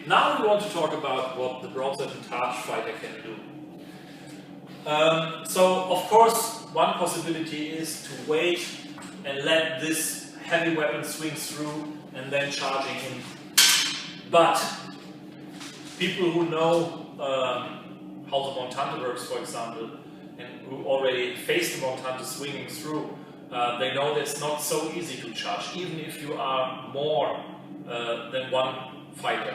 now we want to talk about what the Broadsword Targe fighter can do. So, of course, one possibility is to wait and let this heavy weapon swing through and then charging in. But people who know how the montante works, for example, and who already faced the montante swinging through, they know that it's not so easy to charge, even if you are more than one fighter.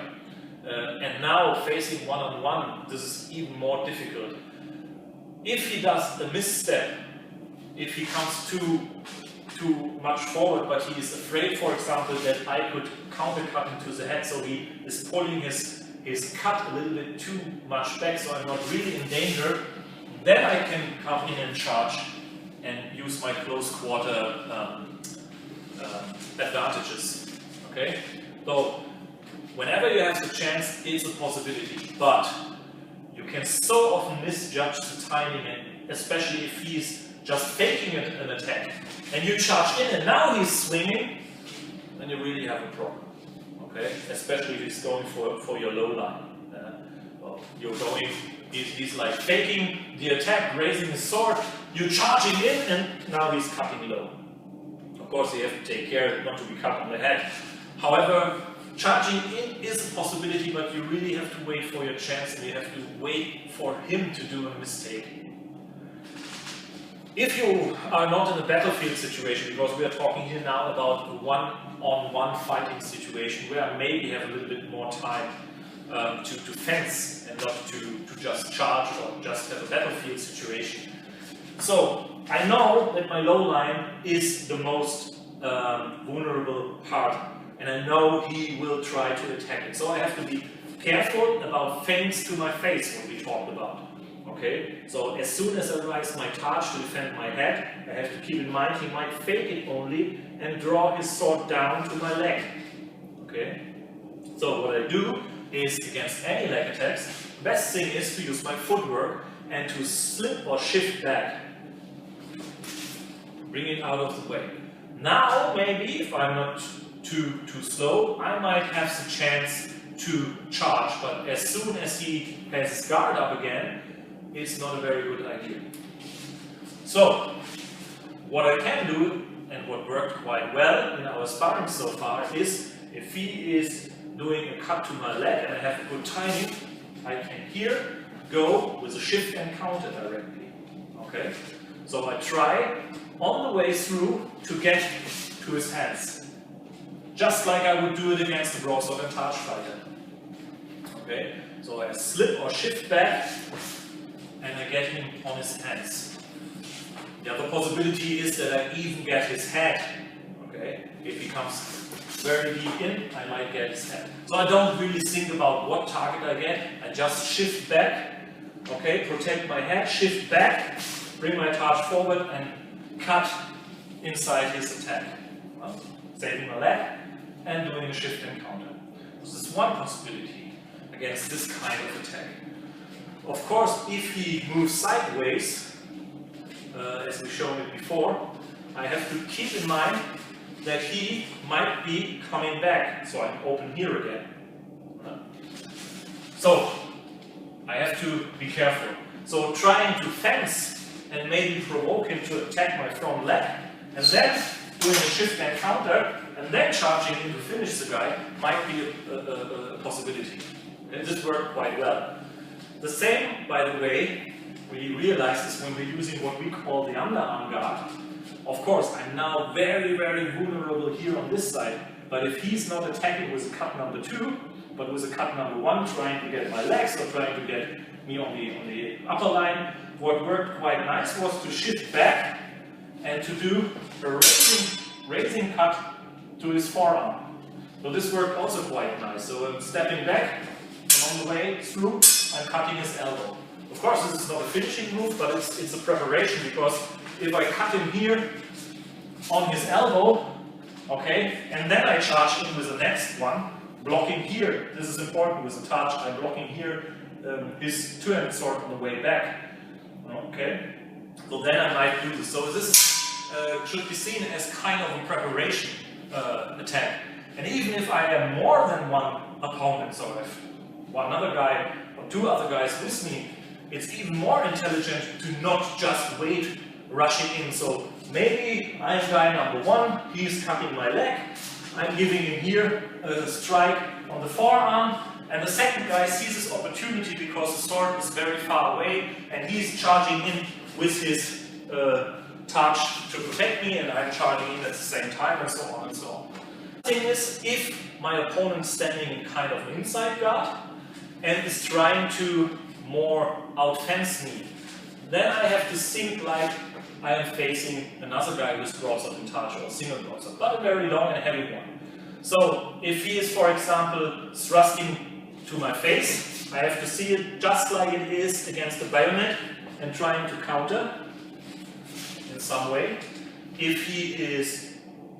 And now, facing one-on-one, this is even more difficult. If he does a misstep, if he comes too much forward, but he is afraid, for example, that I could countercut into the head, so he is pulling his cut a little bit too much back, so I'm not really in danger, then I can come in and charge and use my close quarter advantages. Okay? So, whenever you have the chance, it's a possibility, but you can so often misjudge the timing, and especially if he's just faking an attack, and you charge in and now he's swinging, then you really have a problem. Okay? Especially if he's going for your low line. Well, you're going, he's like faking the attack, raising his sword, you're charging in, and now he's cutting low. Of course, you have to take care not to be cut on the head. However, charging in is a possibility, but you really have to wait for your chance, and you have to wait for him to do a mistake. If you are not in a battlefield situation, because we are talking here now about a one-on-one fighting situation, where I maybe have a little bit more time to fence and not to just charge or just have a battlefield situation. So, I know that my low line is the most vulnerable part, and I know he will try to attack it. So I have to be careful about feints to my face, what we talked about. Okay? So as soon as I raise my Targe to defend my head, I have to keep in mind he might fake it only and draw his sword down to my leg. Okay? So what I do is, against any leg attacks, the best thing is to use my footwork and to slip or shift back. Bring it out of the way. Now, maybe, if I'm not too slow, I might have the chance to charge, but as soon as he has his guard up again, it's not a very good idea. So, what I can do, and what worked quite well in our sparring so far, is if he is doing a cut to my leg and I have a good timing, I can here go with a shift and counter directly. Okay? So I try on the way through to get to his hands. Just like I would do it against the Broadsword Targe fighter. Okay? So I slip or shift back and I get him on his hands. The other possibility is that I even get his head. Okay? If he comes very deep in, I might get his head. So I don't really think about what target I get. I just shift back. Okay? Protect my head, shift back, bring my Targe forward and cut inside his attack. Well, saving my leg and doing a shift and counter. This is one possibility against this kind of attack. Of course, if he moves sideways, as we've shown it before, I have to keep in mind that he might be coming back. So I'm open here again. So I have to be careful. So trying to fence and maybe provoke him to attack my front leg, and then doing a shift and counter, and then charging in to finish the guy might be a possibility. And this worked quite well. The same, by the way, we realize is when we're using what we call the underarm guard. Of course, I'm now very, very vulnerable here on this side, but if he's not attacking with a cut number 2, but with a cut number 1, trying to get my legs or trying to get me on the upper line, what worked quite nice was to shift back and to do a raising cut to his forearm. So this worked also quite nice. So I'm stepping back, and on the way through, I'm cutting his elbow. Of course, this is not a finishing move, but it's a preparation, because if I cut him here on his elbow, okay, and then I charge in with the next one, blocking here. This is important with the Targe. I'm blocking here his two-handed sword on the way back. Okay, so then I might do this. So this should be seen as kind of a preparation attack. And even even if I am more than one opponent, so if one other guy or two other guys with me, it's even more intelligent to not just wait rushing in. So maybe I'm guy number one, he's cutting my leg, I'm giving him here a strike on the forearm, and the second guy sees this opportunity because the sword is very far away and he's charging in with his Targe to protect me, and I'm charging in at the same time, and so on and so on. The thing is, if my opponent's standing in kind of an inside guard and is trying to more outfence me, then I have to think like I am facing another guy with broadsword and targe or single broadsword, but a very long and heavy one. So if he is, for example, thrusting to my face, I have to see it just like it is against the bayonet and trying to counter in some way. If he is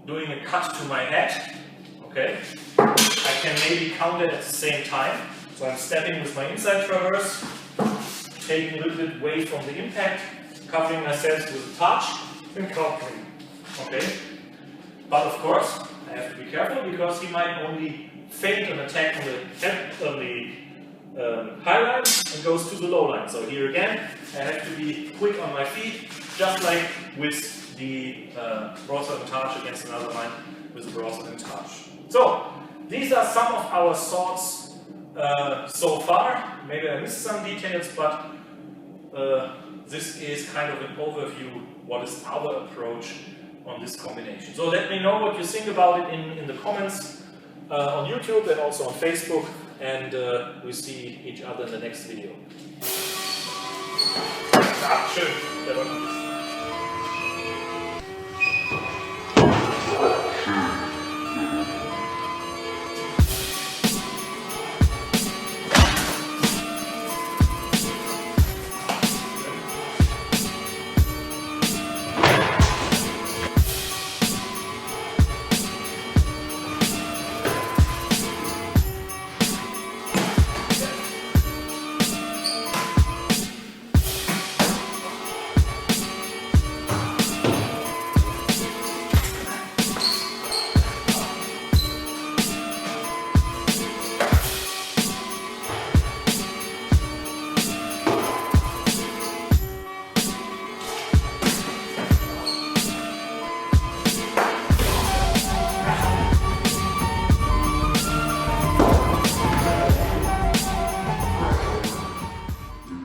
doing a cut to my head, okay, I can maybe counter at the same time. So I'm stepping with my inside traverse, taking a little bit away from the impact, covering myself with a Targe and countering. Okay? But of course, I have to be careful because he might only feint an attack on the high line and goes to the low line. So here again, I have to be quick on my feet, just like with the broadsword and Targe against another line with the broadsword and Targe. So these are some of our thoughts so far. Maybe I missed some details, but this is kind of an overview what is our approach on this combination. So let me know what you think about it in the comments on YouTube and also on Facebook, and we see each other in the next video. Schön.